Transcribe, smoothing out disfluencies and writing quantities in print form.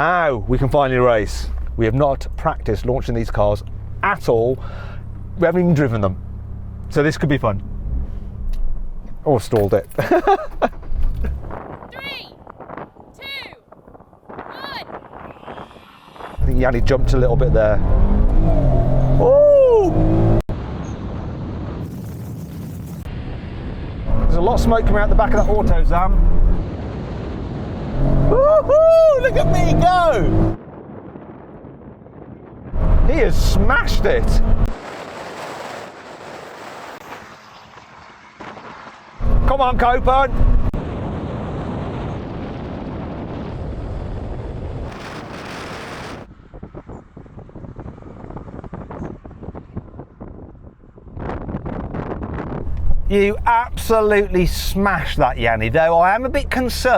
Now we can finally race. We have not practiced launching these cars at all. We haven't even driven them. So this could be fun. Oh, stalled it. 3, 2, 1. I think Yanni jumped a little bit there. Oh! There's a lot of smoke coming out the back of that AutoZam. Woohoo! Look at me go! He has smashed it. Come on, Copen. You absolutely smashed that, Yanni, though I am a bit concerned.